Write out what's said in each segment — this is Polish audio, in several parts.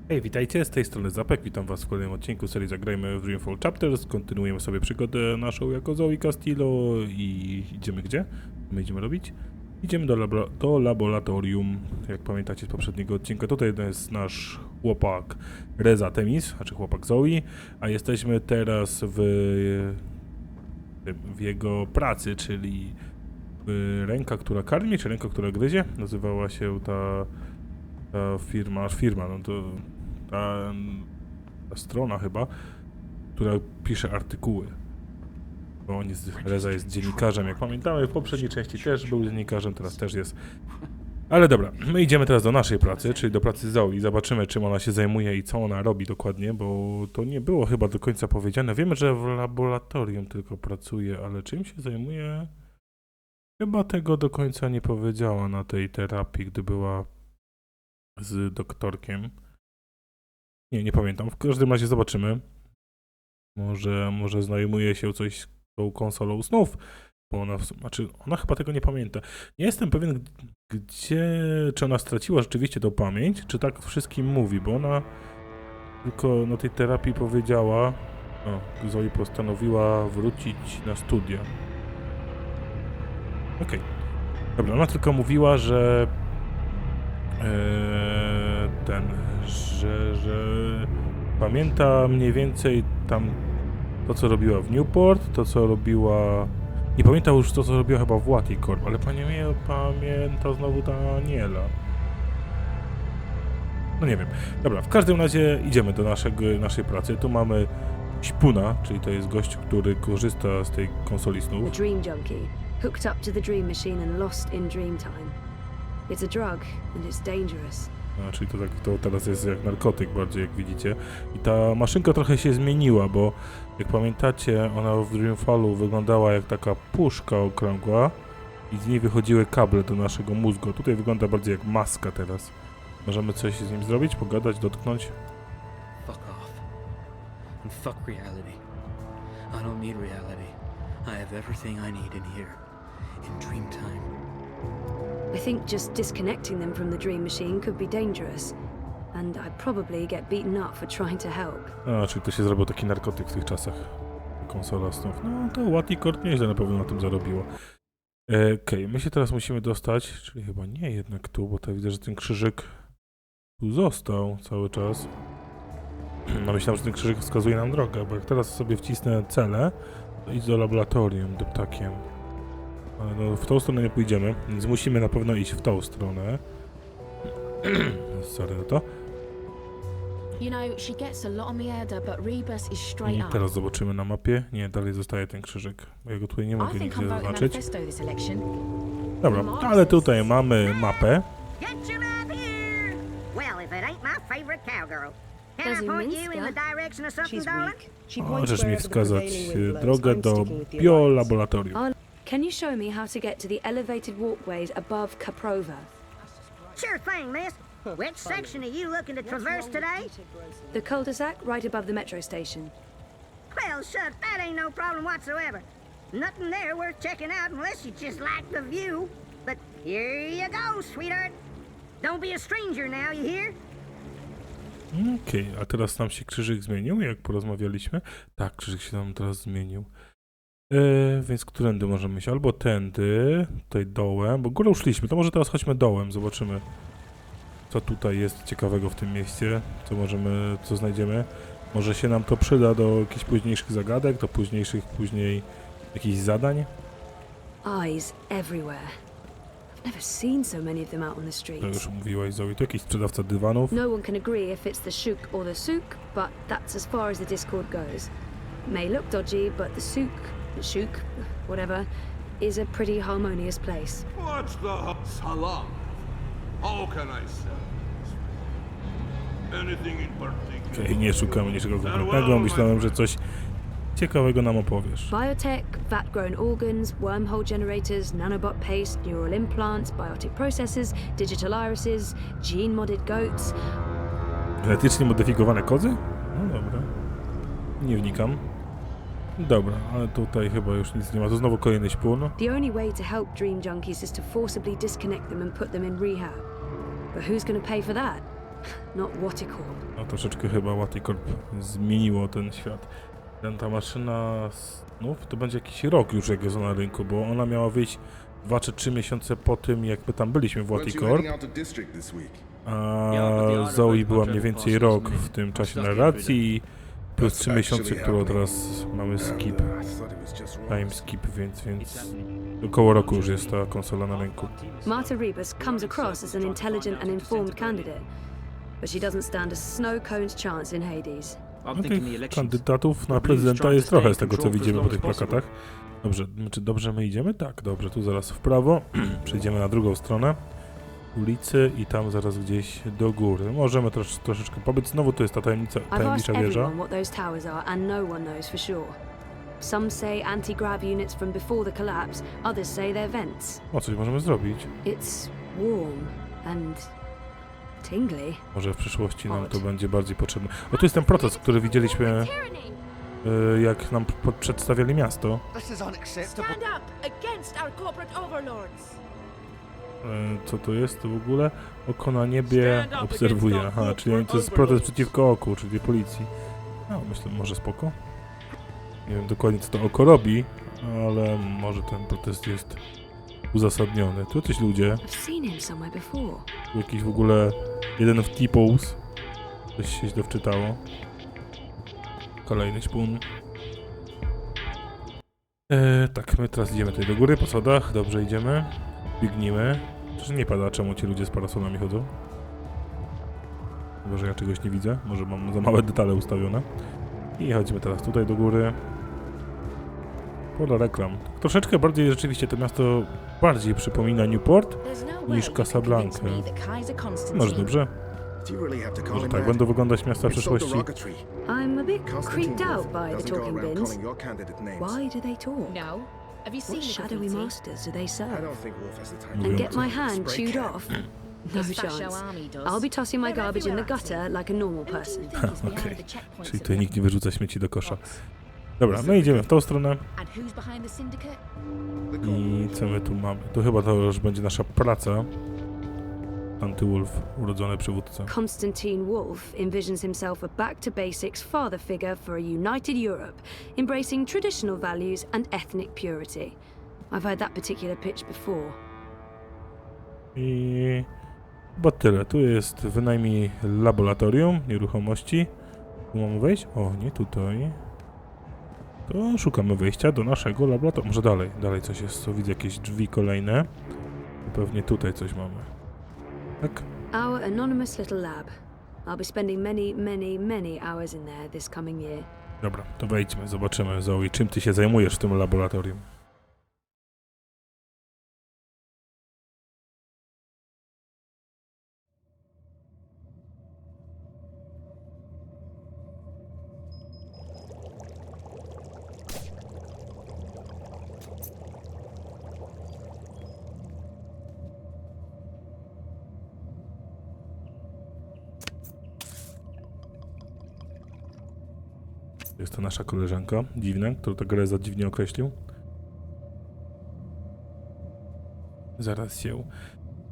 Hej, witajcie, z tej strony Zapek, witam was w kolejnym odcinku serii Zagrajmy w Dreamfall Chapters. Kontynuujemy sobie przygodę naszą jako Zoe Castillo i idziemy gdzie? My idziemy robić? Idziemy do laboratorium, jak pamiętacie z poprzedniego odcinka. Tutaj jest nasz chłopak Reza Temis, znaczy chłopak Zoe, a jesteśmy teraz w jego pracy, czyli ręka, która karmi, czy ręka, która gryzie. Nazywała się ta firma, no to ta strona chyba, która pisze artykuły. Bo on jest, Reza jest dziennikarzem, jak pamiętamy, w poprzedniej części też był dziennikarzem, teraz też jest. Ale dobra, my idziemy teraz do naszej pracy, czyli do pracy Zoe i zobaczymy, czym ona się zajmuje i co ona robi dokładnie, bo to nie było chyba do końca powiedziane. Wiemy, że w laboratorium tylko pracuje, ale czym się zajmuje? Chyba tego do końca nie powiedziała na tej terapii, gdy była z doktorkiem. Nie pamiętam. W każdym razie zobaczymy. Może zajmuje się coś z tą konsolą znów, bo ona chyba tego nie pamięta. Nie jestem pewien, czy ona straciła rzeczywiście tą pamięć, czy tak wszystkim mówi, bo ona tylko na tej terapii powiedziała, Zoe postanowiła wrócić na studia. Okej. Dobra, ona tylko mówiła, że że pamięta mniej więcej tam to, co robiła w Newport, to, co robiła... Nie pamięta już to, co robiła chyba w Waticorp, ale pamięta znowu ta Aniela. No nie wiem. Dobra, w każdym razie idziemy do naszej pracy. Tu mamy Śpuna, czyli to jest gość, który korzysta z tej konsoli snów. The Dream Junkie, hooked up to the Dream Machine and lost in dream time. It's a drug and it's dangerous. Czyli to teraz jest jak narkotyk bardziej, jak widzicie. I ta maszynka trochę się zmieniła, bo jak pamiętacie, ona w Dreamfallu wyglądała jak taka puszka okrągła i z niej wychodziły kable do naszego mózgu. Tutaj wygląda bardziej jak maska teraz. Możemy coś z nim zrobić, pogadać, dotknąć? Fuck off. And fuck reality. I don't need reality. I have everything I need in here. In dream time. I think just disconnecting them from the Dream Machine could be dangerous, and I'd probably get beaten up for trying to help. Czyli to się zrobił taki narkotyk w tych czasach. Konsola snów. No to Waticorp nieźle na pewno na tym zarobiło. Okej, my się teraz musimy dostać, czyli chyba nie jednak tu, bo to widzę, że ten krzyżyk tu został cały czas. No myślałem, że ten krzyżyk wskazuje nam drogę, bo jak teraz sobie wcisnę cele, to idź do laboratorium deptakiem. Ale no, w tą stronę nie pójdziemy, więc musimy na pewno iść w tą stronę. Sorry za to. I teraz zobaczymy na mapie. Nie, dalej zostaje ten krzyżyk, bo ja go tutaj nie mogę nigdzie zaznaczyć. Dobra, ale tutaj mamy mapę. Możesz mi wskazać drogę do biolaboratorium. Can you show me how to get to the elevated walkways above Caprova? Sure thing, miss. Which section are you looking to traverse today? The cul-de-sac right above the metro station. Well, shucks, that ain't no problem whatsoever. Nothing there worth checking out unless you just like the view. But here you go, sweetheart. Don't be a stranger now, you hear? Okej, a teraz nam się krzyżyk zmienił, jak porozmawialiśmy. Tak, krzyżyk się nam teraz zmienił. Więc którędy możemy iść? Albo tędy, tutaj dołem, bo górą szliśmy, to może teraz chodźmy dołem, zobaczymy, co tutaj jest ciekawego w tym mieście, co znajdziemy. Może się nam to przyda do jakichś późniejszych zagadek, do później jakichś zadań. Eyes everywhere. I've never seen so many of them out on the To streets. już mówiłaś, Zoe, to jakiś sprzedawca dywanów. No one can agree if it's the souk or the souk, but that's as far as the discord goes. May look dodgy, but the souk, whatever, is a pretty harmonious place. What's the salam? How can I say? Anything in particular? Okej, nie szukamy niczego konkretnego, myślałem, że coś ciekawego nam opowiesz. Biotech, vat-grown organs, wormhole generators, nanobot paste, neural implants, biotic processors, digital irises, gene-modded goats. Genetycznie modyfikowane kozy? No dobra. Nie wnikam. Dobra, ale tutaj chyba już nic nie ma. To znowu kolejny śpun. The only way to help dream junkies is to forcibly disconnect them and put them in rehab. But who's going to pay for that? not Waticorp. No troszeczkę chyba Waticorp zmieniło ten świat. Ta maszyna znów to będzie jakiś rok już jak jest na rynku, bo ona miała wyjść 2 czy 3 miesiące po tym, jak my tam byliśmy w Waticorp. A Zoe była mniej więcej rok w tym czasie narracji, plus 3 miesiące, które teraz mamy skip, time skip, więc około roku już jest ta konsola na rynku. Marta Rebus comes across as an intelligent and informed candidate, but she doesn't stand a snow cone's chance in Hades. No, tych kandydatów na prezydenta jest trochę z tego, co widzimy po tych plakatach. Dobrze, czy dobrze my idziemy? Tak, dobrze, tu zaraz w prawo, przejdziemy na drugą stronę ulicy i tam zaraz gdzieś do góry. Możemy troszeczkę pobyć. Znowu tu jest ta tajemnicza wieża. What those towers are, and no one knows for sure. Some say anti-grav units from before the collapse, others say they're vents. O, coś możemy zrobić. It's warm and tingly. Może w przyszłości nam to będzie bardziej potrzebne. O, tu jest ten proces, który widzieliśmy, jak nam przedstawiali miasto. Stand up against our corporate overlords. Co to jest to w ogóle? Oko na niebie obserwuje. Aha, czyli to jest protest przeciwko oku, czyli policji. No, myślę, może spoko. Nie wiem dokładnie, co to oko robi, ale może ten protest jest uzasadniony. Tu jacyś ludzie. Tu jakiś w ogóle jeden w T-pose. Coś się źle wczytało. Kolejny szpun. Tak, my teraz idziemy tutaj do góry, po schodach. Dobrze, idziemy. Biegnijmy. Przecież nie pada, czemu ci ludzie z parasolami chodzą. Chyba, że ja czegoś nie widzę. Może mam za małe detale ustawione. I chodzimy teraz tutaj do góry. Pola reklam. Troszeczkę bardziej rzeczywiście to miasto bardziej przypomina Newport niż Casablanca. Może dobrze. Może tak będą wyglądać miasta w przyszłości. I'm a bit creeped out by the talking bins. Why do they talk? No. Have you seen What the shadowy graffiti? masters do they serve? Mówią And get co. my hand chewed off? No chance. I'll be tossing my garbage in the gutter like a normal person. Okej. Czyli tutaj nikt nie wyrzuca śmieci do kosza. Dobra, my idziemy w tą stronę. And who's behind the syndicate? I co my tu mamy? Tu chyba to już będzie nasza praca. Antywolf, urodzony przywódca. Constantine Wolf envisions himself a back-to-basics father figure for a united Europe, embracing traditional values and ethnic purity. I've heard that particular pitch before. I chyba tyle. Tu jest wynajmij laboratorium nieruchomości. Tu mamy wejść? O, nie tutaj. To szukamy wejścia do naszego laboratorium. Może dalej. Dalej coś jest. Co widzę, jakieś drzwi kolejne. Pewnie tutaj coś mamy. Tak? Our anonymous little lab. I'll be spending many hours in there this coming year. Dobra, to wejdźmy, zobaczymy, Zoe, czym ty się zajmujesz w tym laboratorium. Jest to nasza koleżanka, dziwna, która tę grę za dziwnie określił. Zaraz się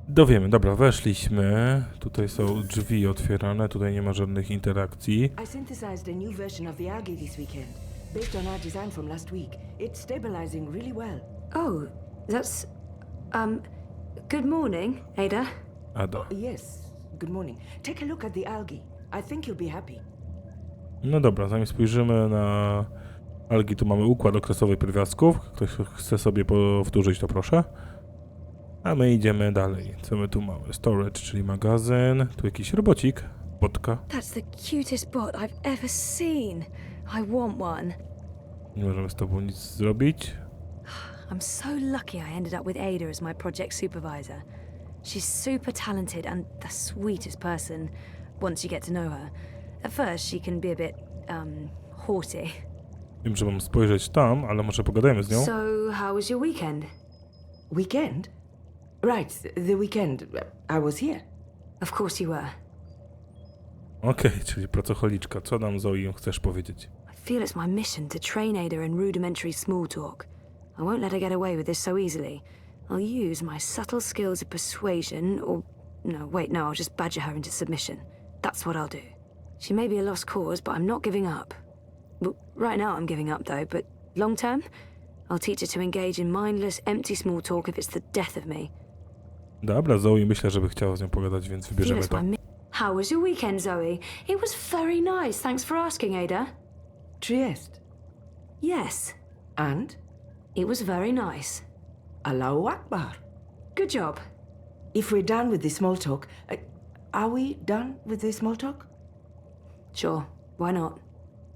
dowiemy. Dobra, weszliśmy. Tutaj są drzwi otwierane, tutaj nie ma żadnych interakcji. I synthesized a new version of the algae this weekend, based on our design from last week. It's stabilizing really well. Oh, that's... good morning, Ada. Ada. Yes, good morning. Take a look at the algae. I think you'll be happy. No dobra, zanim spojrzymy na algi, tu mamy układ okresowy pierwiastków. Ktoś chce sobie powtórzyć, to proszę. A my idziemy dalej. Co my tu mamy? Storage, czyli magazyn. Tu jakiś robocik. Botka. That's the cutest bot I've ever seen. I want one. Nie możemy z tobą nic zrobić. I'm so lucky I ended up with Ada as my project supervisor. She's super talented and the sweetest person once you get to know her. At first she can be a bit, haughty. Wiem, że mam spojrzeć tam, ale może pogadajmy z nią. So, how was your weekend? Weekend? Right, the weekend. I was here. Of course you were. Okej, czyli pracocholiczka. Co nam, Zoe, chcesz powiedzieć? I feel it's my mission to train Ada in rudimentary small talk. I won't let her get away with this so easily. I'll use my subtle skills of persuasion, or... No, wait, no, I'll just badger her into submission. That's what I'll do. She may be a lost cause, but I'm not giving up. Well, right now I'm giving up though, but long term, I'll teach her to engage in mindless, empty small talk if it's the death of me. Dobra, Zoe, myślę, żeby chciała z nią pogadać, więc wybierzemy Feels to. my How was your weekend, Zoe? It was very nice. Thanks for asking, Ada. Trieste. Yes, And? it was very nice. Allahu Akbar. Good job. If we're done with the small talk, are we done with the small talk? Sure, why not?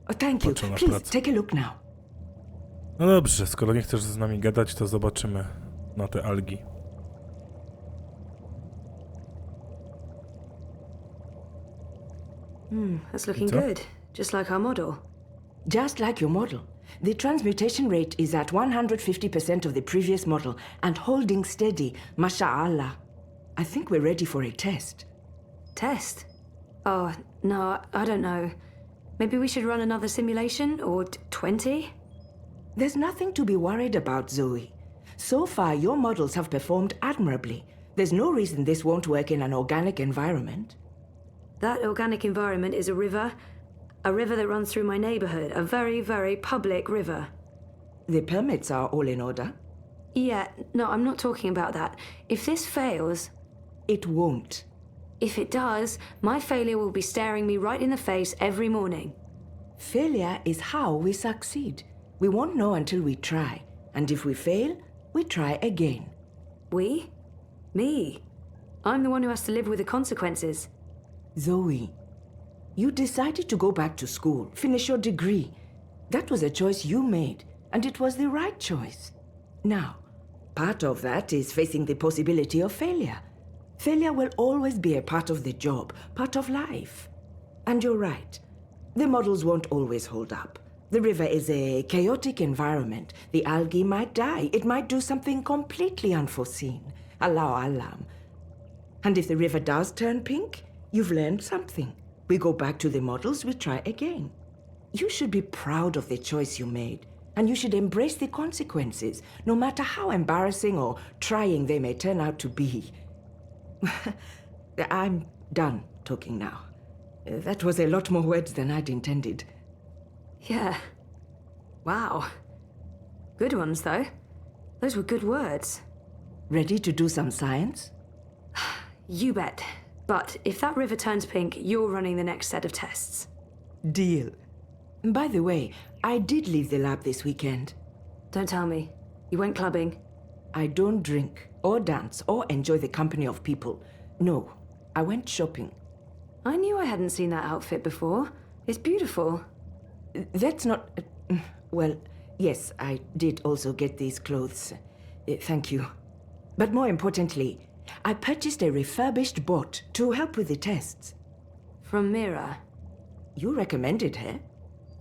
Oh, thank you. Patrzę na Please, pracę. take a look now. No dobrze, skoro nie chcesz z nami gadać, to zobaczymy na te algi. That's looking Co? good. Just like our model. Just like your model. The transmutation rate is at 150% of the previous model and holding steady, masha'Allah. I think we're ready for a test. Test? Oh, no, I don't know. Maybe we should run another simulation, or 20? There's nothing to be worried about, Zoe. So far, your models have performed admirably. There's no reason this won't work in an organic environment. That organic environment is a river that runs through my neighborhood, a very, very public river. The permits are all in order. Yeah, no, I'm not talking about that. If this fails, It won't. if it does, my failure will be staring me right in the face every morning. Failure is how we succeed. We won't know until we try. And if we fail, we try again. We? Me? I'm the one who has to live with the consequences. Zoe, you decided to go back to school, finish your degree. That was a choice you made, and it was the right choice. Now, part of that is facing the possibility of failure. Failure will always be a part of the job, part of life. And you're right. The models won't always hold up. The river is a chaotic environment. The algae might die. It might do something completely unforeseen. Allahu alam. And if the river does turn pink, you've learned something. We go back to the models, we try again. You should be proud of the choice you made, and you should embrace the consequences, no matter how embarrassing or trying they may turn out to be. I'm done talking now. That was a lot more words than I'd intended. Yeah. Wow. Good ones, though. Those were good words. Ready to do some science? You bet. But if that river turns pink, you're running the next set of tests. Deal. By the way, I did leave the lab this weekend. Don't tell me. You went clubbing. I don't drink or dance or enjoy the company of people. No, I went shopping. I knew I hadn't seen that outfit before. It's beautiful. That's not... well, yes, I did also get these clothes. Thank you. But more importantly, I purchased a refurbished bot to help with the tests. From Mira. You recommended her?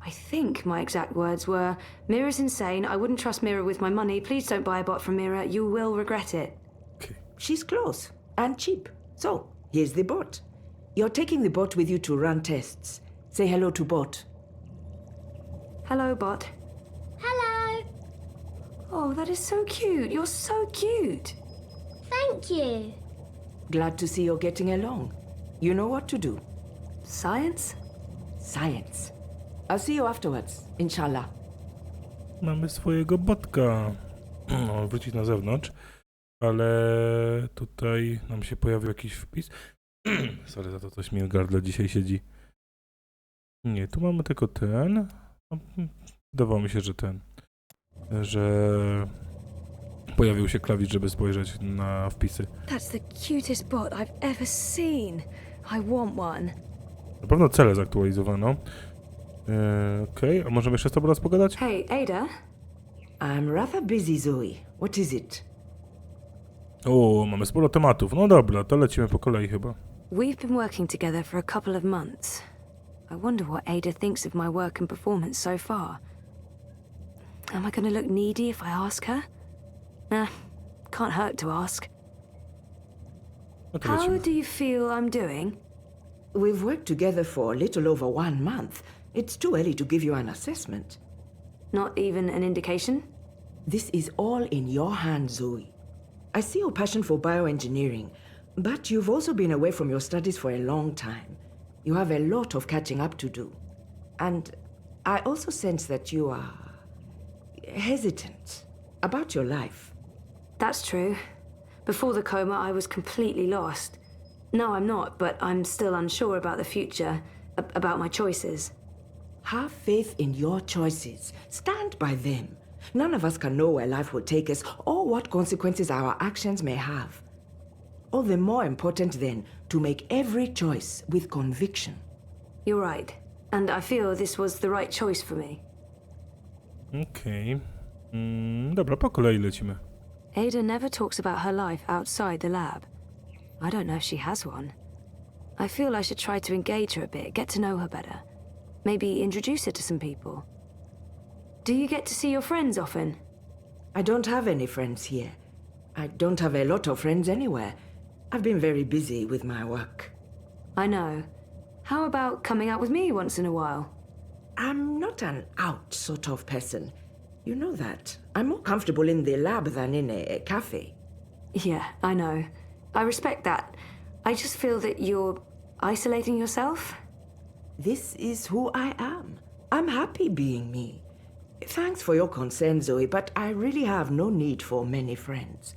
I think my exact words were, Mira's insane, I wouldn't trust Mira with my money, please don't buy a bot from Mira, you will regret it. Okay. She's close and cheap. So, here's the bot. You're taking the bot with you to run tests. Say hello to bot. Hello, bot. Hello. Oh, that is so cute. You're so cute. Thank you. Glad to see you're getting along. You know what to do. Science? Science. I'll see you afterwards, inshallah. Mamy swojego Botka. On wróci na zewnątrz, ale tutaj nam się pojawił jakiś wpis. Sorry za to, coś mi w gardle dzisiaj siedzi. Nie, tu mamy tylko ten. Wydawało mi się, że ten. Że pojawił się klawisz, żeby spojrzeć na wpisy. That's the cutest bot I've ever seen. I want one. Na pewno cele zaktualizowano. Okej, a możemy jeszcze z tobą raz pogadać? Hey, Ada? I'm rather busy, Zoe. What is it? O, mamy sporo tematów. No dobra, to lecimy po kolei chyba. We've been working together for a couple of months. I wonder what Ada thinks of my work and performance so far. Am I going to look needy if I ask her? Nah, can't hurt to ask. No to How lecimy. do you feel I'm doing? We've worked together for a little over 1 month. It's too early to give you an assessment. Not even an indication? This is all in your hands, Zoe. I see your passion for bioengineering, but you've also been away from your studies for a long time. You have a lot of catching up to do. And I also sense that you are hesitant about your life. That's true. Before the coma, I was completely lost. No, I'm not, but I'm still unsure about the future, about my choices. Have faith in your choices. Stand by them. None of us can know where life will take us or what consequences our actions may have. All the more important, then, to make every choice with conviction. You're right. And I feel this was the right choice for me. Okej. Dobra, po kolei lecimy. Ada never talks about her life outside the lab. I don't know if she has one. I feel I should try to engage her a bit, get to know her better. Maybe introduce her to some people. Do you get to see your friends often? I don't have any friends here. I don't have a lot of friends anywhere. I've been very busy with my work. I know. How about coming out with me once in a while? I'm not an out sort of person. You know that. I'm more comfortable in the lab than in a cafe. Yeah, I know. I respect that. I just feel that you're isolating yourself. This is who I am. I'm happy being me. Thanks for your concern, Zoe, but I really have no need for many friends.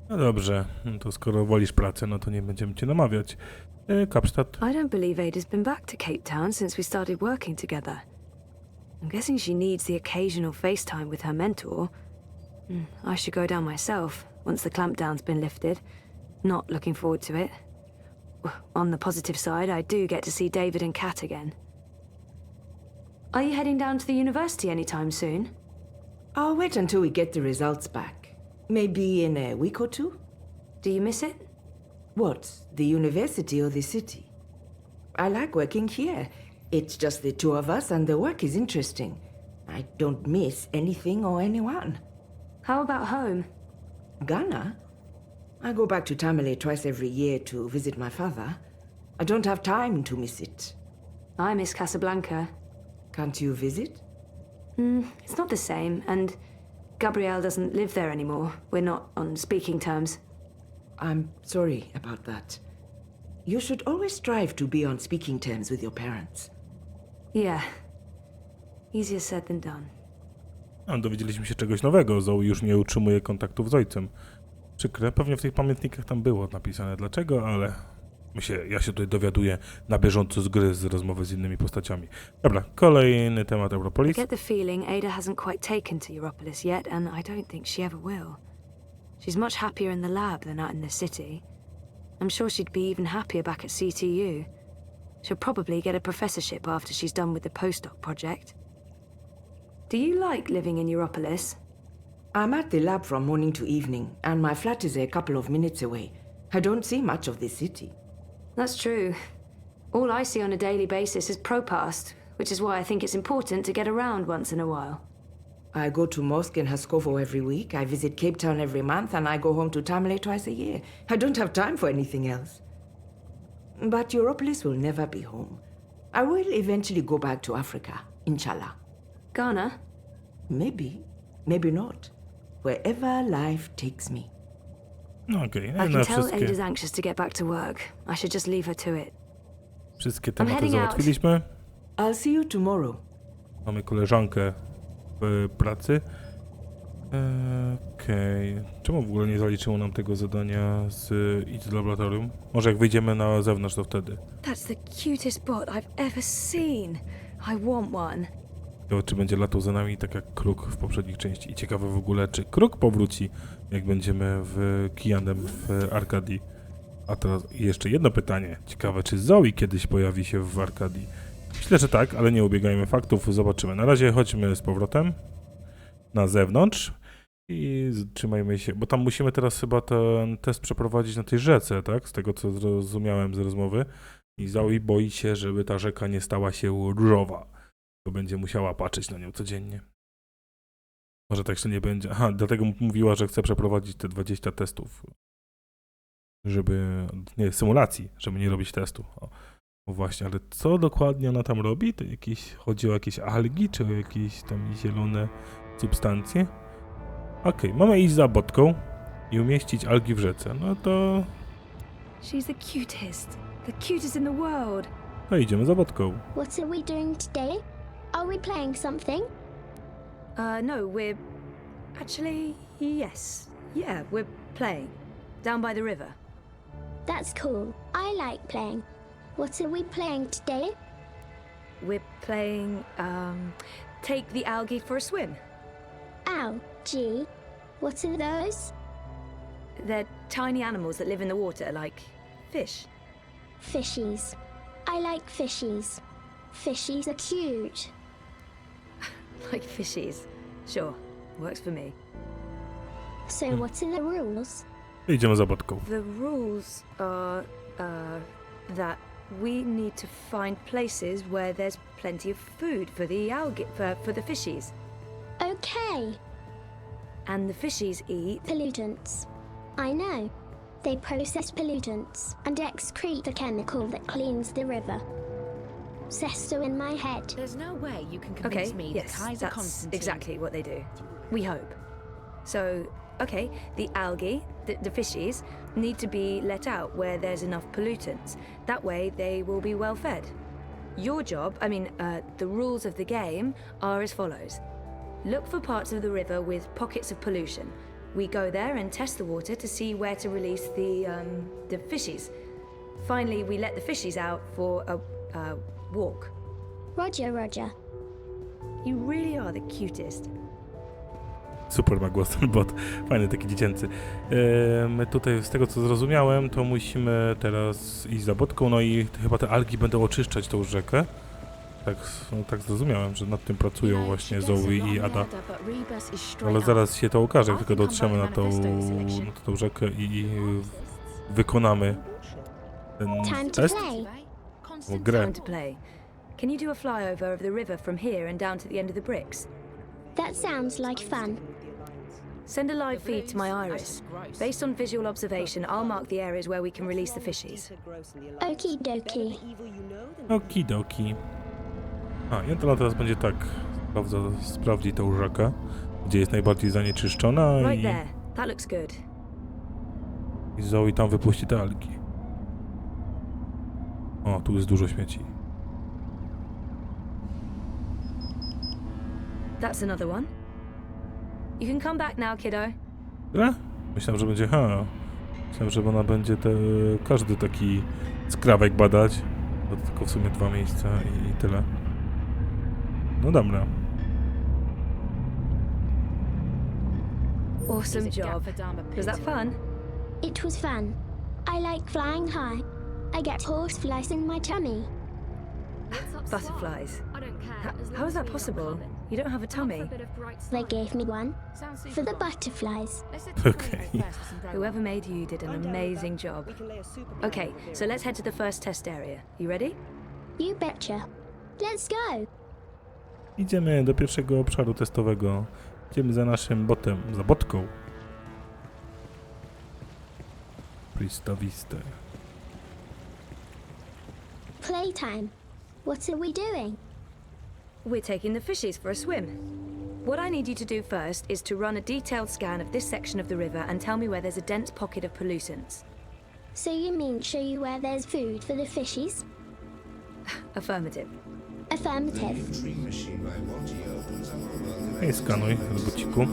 No dobrze, no to skoro wolisz pracę, no to nie będziemy cię namawiać. Kapsztad. I don't believe Ada's been back to Cape Town since we started working together. I'm guessing she needs the occasional FaceTime with her mentor. I should go down myself once the clampdown's been lifted. Not looking forward to it. On the positive side, I do get to see David and Kat again. Are you heading down to the university anytime soon? I'll wait until we get the results back. Maybe in a week or two? Do you miss it? What, the university or the city? I like working here. It's just the two of us and the work is interesting. I don't miss anything or anyone. How about home? Ghana? I go back to Tamale twice every year to visit my father. I don't have time to miss it. I miss Casablanca. Can't you visit? It's not the same, and Gabrielle doesn't live there anymore. We're not on speaking terms. I'm sorry about that. You should always strive to be on speaking terms with your parents. Yeah. Easier said than done. Dowiedzieliśmy się czegoś nowego. Zoe już nie utrzymuje kontaktów z ojcem. Przykre, pewnie w tych pamiętnikach tam było napisane dlaczego, ale ja się tutaj dowiaduję na bieżąco z gry, z rozmowy z innymi postaciami. Dobra, kolejny temat Europolis. I get the feeling Ada hasn't quite taken to Europolis yet, and I don't think she ever will. She's much happier in the lab than out in the city. I'm sure she'd be even happier back at CTU. She'll probably get a professorship after she's done with the postdoc project. Do you like living in Europolis? I'm at the lab from morning to evening, and my flat is a couple of minutes away. I don't see much of the city. That's true. All I see on a daily basis is Propast, which is why I think it's important to get around once in a while. I go to mosque in Haskovo every week, I visit Cape Town every month, and I go home to Tamale twice a year. I don't have time for anything else. But Europolis will never be home. I will eventually go back to Africa, inshallah. Ghana? Maybe, maybe not. Wherever life takes me. Okej, I na can tell wszystkie, Ada's anxious to get back to work. I should just leave her to it. wszystkie tematy heading out. załatwiliśmy. I'll see you tomorrow. Mamy koleżankę w pracy. Okej. Czemu w ogóle nie zaliczyło nam tego zadania z idź do laboratorium? Może jak wyjdziemy na zewnątrz, to wtedy. That's the cutest bot I've ever seen. I want one. To czy będzie latał za nami tak jak Kruk w poprzednich części. I ciekawe w ogóle, czy Kruk powróci, jak będziemy w Kianem w Arkadii. A teraz jeszcze jedno pytanie. Ciekawe, czy Zoe kiedyś pojawi się w Arkadii. Myślę, że tak, ale nie ubiegajmy faktów. Zobaczymy. Na razie chodźmy z powrotem na zewnątrz i trzymajmy się, bo tam musimy teraz chyba ten test przeprowadzić na tej rzece, tak? Z tego, co zrozumiałem z rozmowy. I Zoe boi się, żeby ta rzeka nie stała się różowa. To będzie musiała patrzeć na nią codziennie. Może tak się nie będzie. Aha, dlatego mówiła, że chce przeprowadzić te 20 testów. Żeby... Nie, symulacji, żeby nie robić testu. O właśnie, ale co dokładnie ona tam robi? To chodzi o jakieś algi, czy o jakieś tam zielone substancje? Okej, mamy iść za Botką i umieścić algi w rzece. No to... She's the cutest. the cutest in the world. No idziemy za Botką. What are we doing today? Are we playing something? No, we're... Actually, yes. Yeah, we're playing. Down by the river. That's cool. I like playing. What are we playing today? We're playing, take the algae for a swim. Ow, gee. What are those? They're tiny animals that live in the water, like fish. Fishies. I like fishies. Fishies are cute. Like fishies. Sure, works for me. So what are the rules? Idziemy za Botką. The rules are, that we need to find places where there's plenty of food for the algae, for the fishies. Okay. And the fishies eat... Pollutants. I know. They process pollutants and excrete the chemical that cleans the river. Says so in my head. There's no way you can Okay, convince me yes, that Kaiser that's Constantine... exactly what they do. We hope. So, okay, the algae, the fishies, need to be let out where there's enough pollutants. That way they will be well fed. Your job, the rules of the game are as follows. Look for parts of the river with pockets of pollution. We go there and test the water to see where to release the fishies. Finally, we let the fishies out for a walk. Roger, Roger. You really are the cutest. Super ma głos ten bot. Fajny, taki dziecięcy. My tutaj, z tego co zrozumiałem, to musimy teraz iść za Botką, no i chyba te algi będą oczyszczać tą rzekę. Tak zrozumiałem, że nad tym pracują właśnie Zoe i Ada. Ale zaraz się to okaże, jak tylko dotrzemy na tą rzekę i wykonamy ten Time to test. play. Grę. Time to play. Can you do a flyover of the river from here and down to the end of the bricks? That sounds like fun. Send a live feed to my iris. Based on visual observation, I'll mark the areas where we can release the fishies. Okie dokie. Okidoki. I on teraz będzie tak, sprawdzi tą rzekę, gdzie jest najbardziej zanieczyszczona Right there. That looks good. i Zoe tam wypuści te algi. O, tu jest dużo śmieci. That's another one. You can come back now, kiddo. Tyle? Myślałem, że będzie Myślałem, że ona będzie każdy taki skrawek badać. To tylko w sumie 2 miejsca i tyle. No dobra. Awesome job. Was that fun? It was fun. I like flying high. I get horseflies in my tummy. Butterflies. How is that possible? You don't have a tummy. They gave me one for the butterflies. Okej. Whoever made you did an amazing job. Okay, so let's head to the first test area. You ready? You betcha. Let's go. Idziemy do pierwszego obszaru testowego. Idziemy za naszym botem, za Botką. Pristawiste. Playtime. What are we doing? We're taking the fishies for a swim. What I need you to do first is to run a detailed scan of this section of the river and tell me where there's a dense pocket of pollutants. So you mean show you where there's food for the fishies? Affirmative. Affirmative. I skanuj, robociku.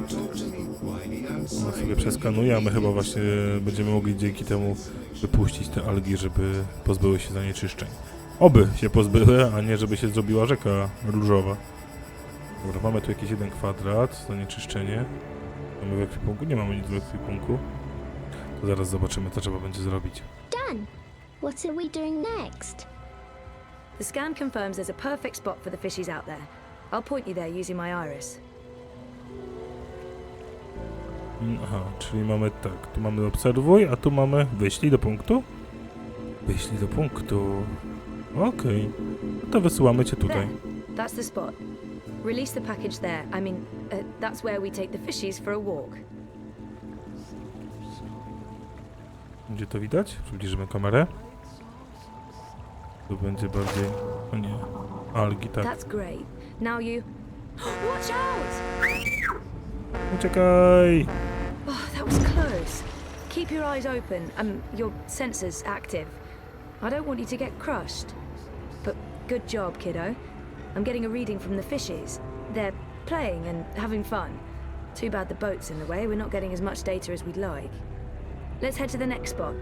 On sobie przeskanuje, a my chyba właśnie będziemy mogli dzięki temu wypuścić te algi, żeby pozbyły się zanieczyszczeń. Oby się pozbyły, a nie żeby się zrobiła rzeka różowa. Dobra, mamy tu jakiś 1 kwadrat, zanieczyszczenie. Mamy w ekwipunku? Nie mamy nic w ekwipunku. To zaraz zobaczymy, co trzeba będzie zrobić. Done. What are we doing next? The scan confirms there's a perfect spot for the fishies out there. I'll point you there using my iris. Aha, czyli mamy tak, tu mamy obserwuj, a tu mamy wyślij do punktu? Wyślij do punktu. Okej. No to wysyłamy cię tutaj. There. That's the spot. Release the package there. That's where we take the fishies for a walk. Gdzie to widać? Przybliżymy kamerę. Tu będzie bardziej... O nie. Algi, tak. That's great. Now you... Watch out! Uciekaj! Oh, that was close. Keep your eyes open. Your sensors active. I don't want you to get crushed. But good job, kiddo. I'm getting a reading from the fishes. They're playing and having fun. Too bad the boat's in the way. We're not getting as much data as we'd like. Let's head to the next spot.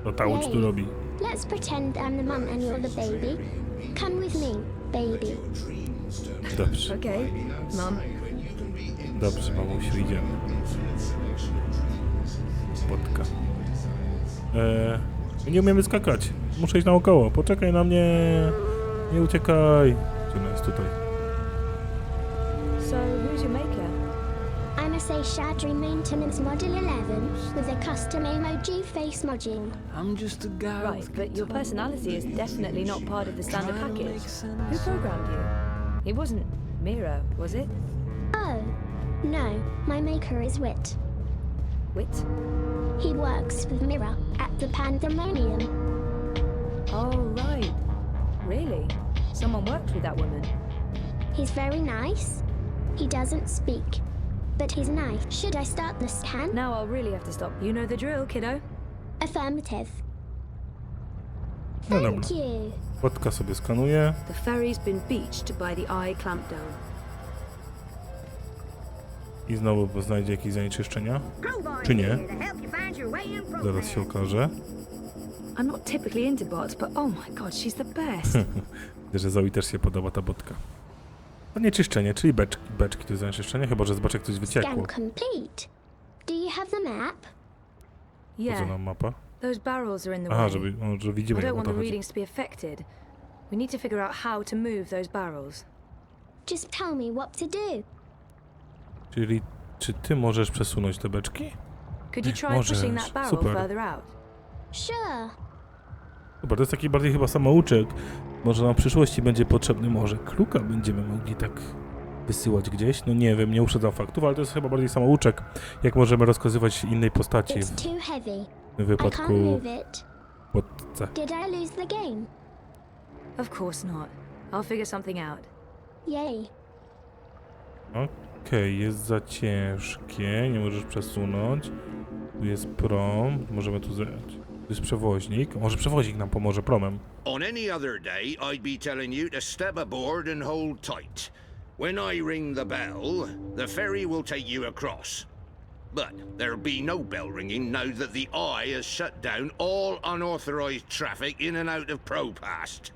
To ta łódź tu robi. Let's pretend I'm the mum and you're the baby. Come with me, baby. Dobrze. Okay, Mum. Dobrze, mamusiu, idziemy. Botka. Nie umiemy skakać. Muszę iść naokoło. Poczekaj na mnie. Nie uciekaj. Gdzie ona jest tutaj? So, who's your maker? I'm a Seria Dream Maintenance Model 11 with a custom emoji face module. I'm just a guy. Right, but your personality is definitely not part of the standard package. Who programmed you? It wasn't Mira, was it? Oh, no, my maker is Wit. Wit? He works with Mira at the Pandemonium. Oh, right. Really? Someone worked with that woman. He's very nice. He doesn't speak, but he's nice. Should I start the scan? Now I'll really have to stop. You know the drill, kiddo. Affirmative. No Thank dobra. you. Botka sobie skanuje. The ferry's been beached by the eye clampdown. I znowu znajdzie jakieś zanieczyszczenia. Crowbar Czy nie? here to help you find your way in Zaraz się okaże. I'm not typically into bots, but oh my god, she's the best. Widzę, że Zoe też się podoba ta botka. Zanieczyszczenie, czyli beczki. Beczki to jest zanieczyszczenie, chyba że z beczek coś wyciekło. Scan complete. Do you have the map? Po co Yeah, nam mapa? those barrels are in the Aha, way. że I widzimy, don't jak o want to the chodzi. readings to be affected. We need to figure out how to move those barrels. Just tell me what to do. Czyli czy ty możesz przesunąć te beczki? Could you try Możesz. pushing that barrel Super. further out? Sure. Super, to jest taki bardziej chyba samouczek. Może nam w przyszłości będzie potrzebny, może kluka będziemy mogli tak wysyłać gdzieś. No nie wiem, nie uprzedzam faktów, ale to jest chyba bardziej samouczek. Jak możemy rozkazywać innej postaci It's too heavy. w I wypadku can't move it. Botce. Did I lose the game? Of course not. I'll figure something out. Yay. Okej, jest za ciężkie, nie możesz przesunąć. Tu jest prom, możemy tu zająć. Tu jest przewoźnik. Może przewoźnik nam pomoże promem. On any other day, I'd be telling you to step aboard and hold tight. When I ring the bell, the ferry will take you across. But there'll be no bell ringing now that the Eye has shut down all unauthorized traffic in and out of Propast.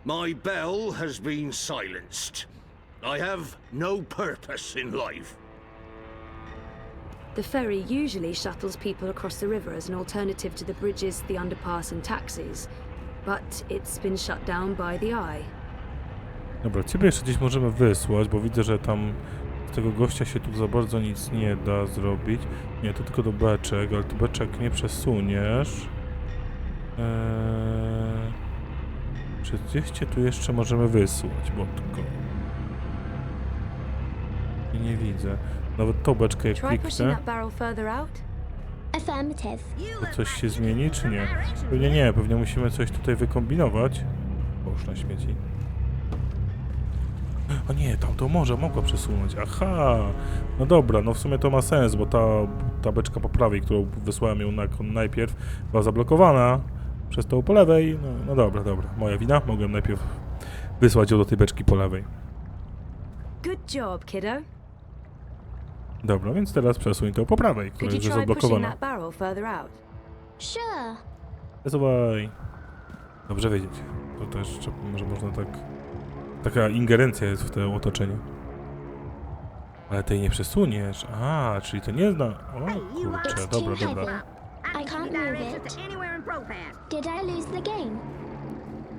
My bell has been silenced. I have no purpose in life. The ferry usually shuttles people across the river as an alternative to the bridges, the underpass and taxis. But it's been shut down by the Eye. Dobra, ciebie jeszcze gdzieś możemy wysłać, bo widzę, że tam z tego gościa się tu za bardzo nic nie da zrobić. Nie, to tylko do beczek, ale tu beczek nie przesuniesz. Czy gdzieś cię tu jeszcze możemy wysłać, Botko? Nie widzę. Nawet tą beczkę jak Try pushing kliknę, that barrel further out. Affirmative. to coś się zmieni, czy nie? Pewnie nie, pewnie musimy coś tutaj wykombinować. Boż na śmieci. O nie, tam to może mogła przesunąć. Aha! No dobra, no w sumie to ma sens, bo ta beczka po prawej, którą wysłałem ją najpierw, była zablokowana przez tą po lewej. No dobra, moja wina. Mogłem najpierw wysłać ją do tej beczki po lewej. Good job, kiddo. Dobra, więc teraz przesuń to po prawej, która Could you już jest try pushing zablokowana. that barrel further out? Sure. Przesuwaj. Dobrze wiedzieć. To też może można tak... Taka ingerencja jest w to otoczenie. Ale tej nie przesuniesz. A, czyli to nie zna... O kurczę, It's too dobra. heavy. I I can can't be move directed it. to anywhere in Propast. Did I lose the game?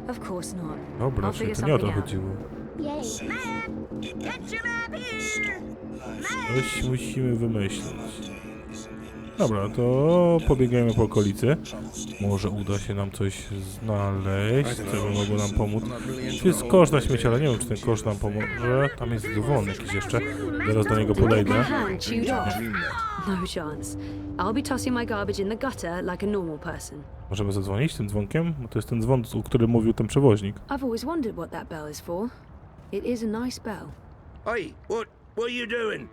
Of course not. Dobra, I'll czyli figure to nie o to something out. chodziło. Yay. Map! Get your map here! Map! Coś musimy wymyślić. Dobra, to pobiegajmy po okolicy. Może uda się nam coś znaleźć, co by mogło nam pomóc. Tu jest kosz na śmieci, ale nie wiem, czy ten kosz nam pomoże. Tam jest dzwon jakiś jeszcze. Zaraz do niego My podejdę. hand chewed off. No chance. I'll be tossing my garbage in the gutter like a normal person. Możemy zadzwonić tym dzwonkiem? Bo to jest ten dzwon, o którym mówił ten przewoźnik. I've always wondered what that bell is for. It is a nice bell. Hey, what are you doing?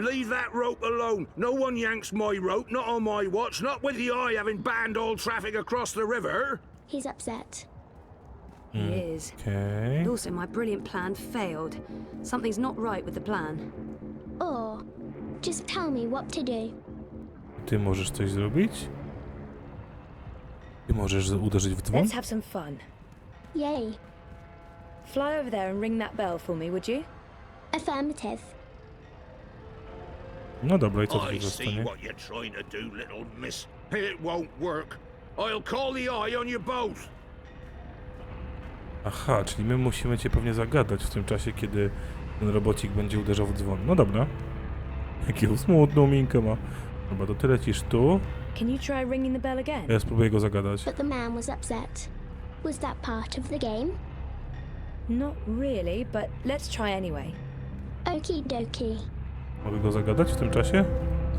Leave that rope alone. No one yanks my rope, not on my watch, not with the Eye having banned all traffic across the river. He's upset. He is. Okej. And also, my brilliant plan failed. Something's not right with the plan. Or just tell me what to do. Ty możesz coś zrobić? Ty możesz uderzyć w dzwon? Let's have some fun. Yay. Fly over there and ring that bell for me, would you? Affirmative. No dobra, i co tu I see zostanie? what you're trying to do, little miss. It won't work. I'll call the eye on you both. Aha, czyli my musimy cię pewnie zagadać w tym czasie, kiedy ten robocik będzie uderzał w dzwon. No dobra. Jaką smutną minkę ma. Dobra, to ty lecisz tu, Can you try ringing the bell again? a ja spróbuję go zagadać. But the man was upset. Was that part of the game? Not really, but let's try anyway. Okie dokie. Mogę go zagadać w tym czasie?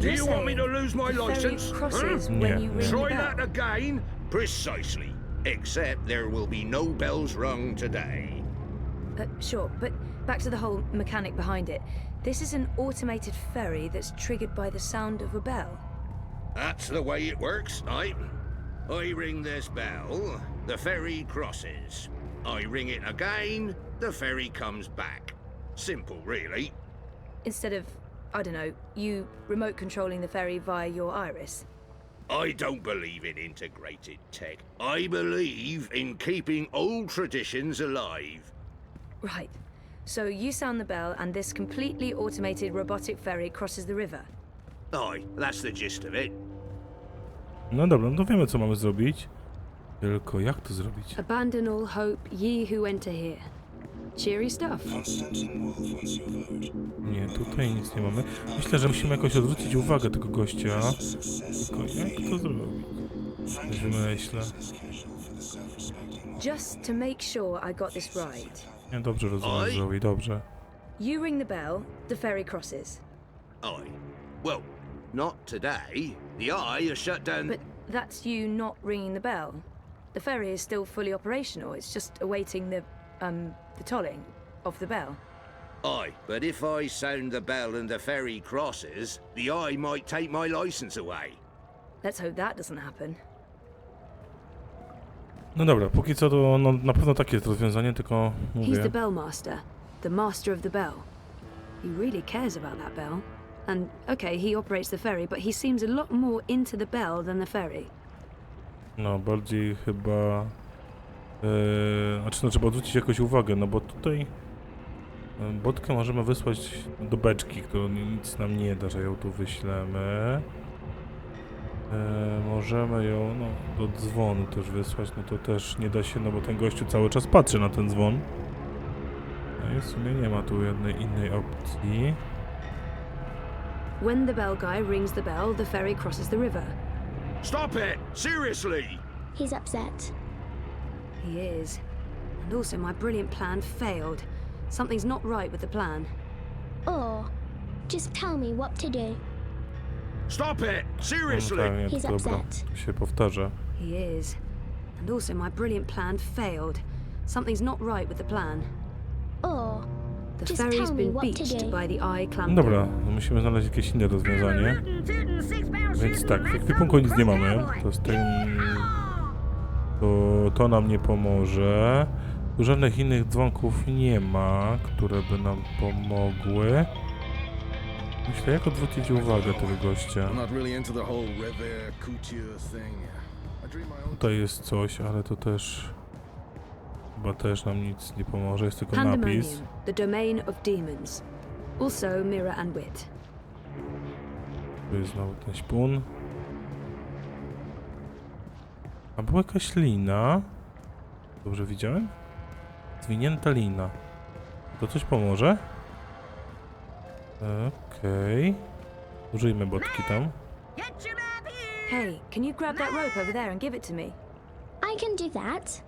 Do You're you want me to saying lose my the ferry license? crosses Huh? when Yeah. you ring the Try bell. that again? Precisely. Except there will be no bells rung today. Sure, but back to the whole mechanic behind it. This is an automated ferry that's triggered by the sound of a bell. That's the way it works, right? I ring this bell, the ferry crosses. I ring it again, the ferry comes back. Simple, really. Instead of, I don't know, you remote controlling the ferry via your iris. I don't believe in integrated tech. I believe in keeping old traditions alive. Right. So you sound the bell and this completely automated robotic ferry crosses the river. Aye, that's the gist of it. No dobra, no to wiemy co mamy zrobić. Tylko jak to zrobić? Abandon all hope, ye who enter here. Cheery stuff. Nie, tutaj nic nie mamy. Myślę, że musimy jakoś odwrócić uwagę tego gościa. Tylko jak to zrobić? Coś wymyślę. Just to make sure I got this right. Nie, dobrze rozumiem, Zoe, dobrze. You ring the bell, the ferry crosses. Aye. Well, not today. The eye is shut down. But that's you not ringing the bell. The ferry is still fully operational. It's just awaiting the tolling of the bell. Aye, but if I sound the bell and the ferry crosses, the eye might take my license away. Let's hope that doesn't happen. No dobra, póki co to no, na pewno takie jest rozwiązanie, tylko He's mówię. the bell master, the master of the bell. He really cares about that bell. And okay, he operates the ferry, but he seems a lot more into the bell than the ferry. No, bardziej chyba... Znaczy, no, trzeba odwrócić jakoś uwagę, no bo tutaj... Botkę możemy wysłać do beczki, która nic nam nie da, że ją tu wyślemy. Możemy ją, no, do dzwonu też wysłać, no to też nie da się, no bo ten gościu cały czas patrzy na ten dzwon. No i w sumie nie ma tu jednej innej opcji. When the bell guy rings the bell, the ferry crosses the river. Stop it! Seriously! He's upset. He is. And also, my brilliant plan failed. Something's not right with the plan. Or just tell me what to do. Stop it! No, Seriously! tak, nie, He's to dobra, upset. to się powtarza. He is. And also, my brilliant plan failed. Something's not right with the plan. Or The just ferry's tell me been what to beached do. by the eye No clamped dobra, down. no musimy znaleźć jakieś inne rozwiązanie. Więc tak, w ekwipunku nic nie mamy. To z tym... To nam nie pomoże. Tu żadnych innych dzwonków nie ma, które by nam pomogły. Myślę, jak odwrócić uwagę tego gościa. Tutaj jest coś, ale to też... Chyba też nam nic nie pomoże, jest tylko napis. Pandemonium, the domain of demons. Also, mirror and wit. Tu jest znowu ten śpun. A była jakaś lina. Dobrze widziałem? Zwinięta lina. To coś pomoże? Okej. Użyjmy botki tam. Hey, can you grab that rope over there and give it to me? I can do that.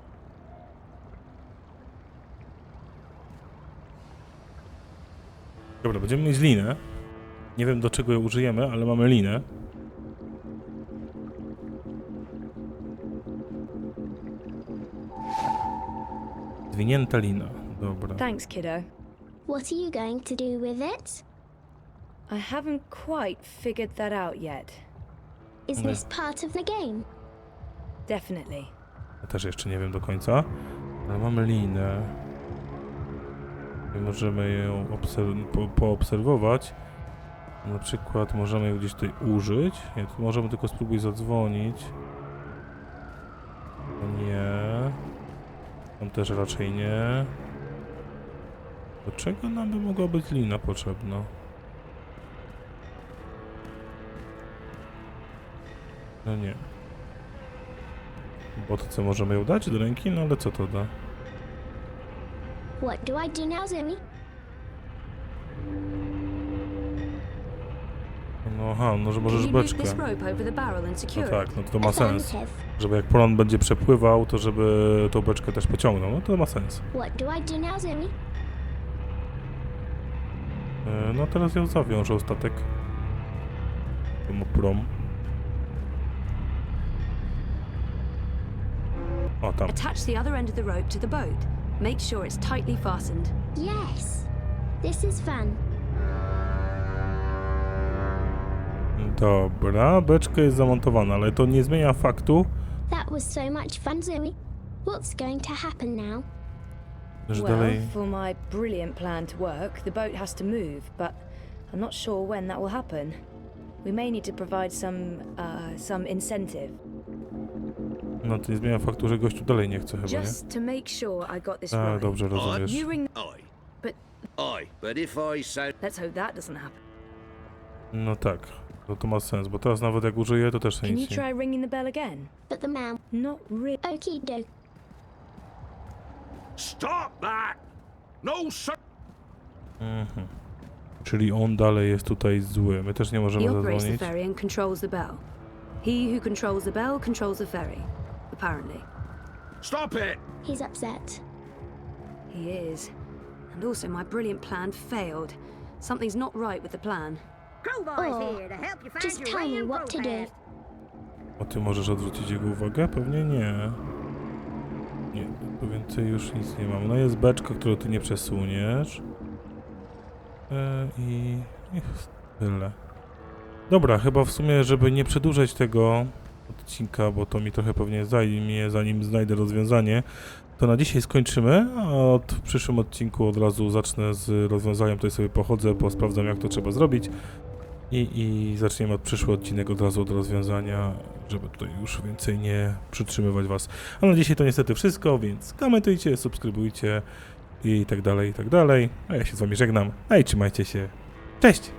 Dobra, będziemy mieć linę. Nie wiem do czego ją użyjemy, ale mamy linę. Zwinięta lina. Dobra. Thanks, kiddo. What are you going to do with it? I haven't quite figured that out yet. Is this part of the game? Definitely. też jeszcze nie wiem do końca. Ale mamy linę. I możemy ją poobserwować. Na przykład możemy ją gdzieś tutaj użyć. Nie, tu możemy tylko spróbować zadzwonić. Nie. Tam też raczej nie. Do czego nam by mogła być lina potrzebna? No nie. Botce możemy ją dać do ręki, no ale co to da? What do I do now, Zoe? No aha, no że możesz Can you move beczkę. this rope over the barrel and secure No tak, it? no to ma sens. Affirmative. Żeby jak polon będzie przepływał, to żeby tą beczkę też pociągnął, no to ma sens. What do I do now, Zoe? No teraz ją zawiążę statek. Tym prom. O, tam. Attach the other end of the rope to the boat. Make sure it's tightly fastened. Yes. This is fun. Dobra, beczka jest zamontowana, ale to nie zmienia faktu, That was so much fun, Zoe. What's going to happen now? że Well, dalej... for my brilliant plan to work, the boat has to move, but I'm not sure when that will happen. We may need to provide some incentive. No to nie zmienia faktu, że gościu dalej nie chce chyba, nie? Just to make sure I got this A, right. dobrze rozumiesz. You ring, Aye. but Aye, but if I say... let's hope that doesn't happen. No tak, to ma sens, bo teraz nawet jak użyję, to też Can you nic nie... try ringing the bell again? But the man. Not really. Okie doke. Stop that! No, sir! Mhm. Czyli on dalej jest tutaj zły, my też nie możemy He operates the zadzwonić. ferry and controls the bell. He who controls the bell controls the ferry, apparently. Stop it! He's upset. He is. And also my brilliant plan failed. Something's not right with the plan. Crowboy's Oh, here to help you find just your tell way me in what to do. protest. A ty możesz odwrócić jego uwagę? Pewnie nie. Nie, tu więcej już nic nie mam. No jest beczka, którą ty nie przesuniesz. I tyle. Dobra, chyba w sumie, żeby nie przedłużać tego odcinka, bo to mi trochę pewnie zajmie, zanim znajdę rozwiązanie, to na dzisiaj skończymy, a w przyszłym odcinku od razu zacznę z rozwiązaniem, tutaj sobie pochodzę, posprawdzam jak to trzeba zrobić i zaczniemy od przyszły odcinek od razu od rozwiązania, żeby tutaj już więcej nie przytrzymywać was. A na dzisiaj to niestety wszystko, więc komentujcie, subskrybujcie i tak dalej, i tak dalej. A ja się z wami żegnam, a i trzymajcie się. Cześć!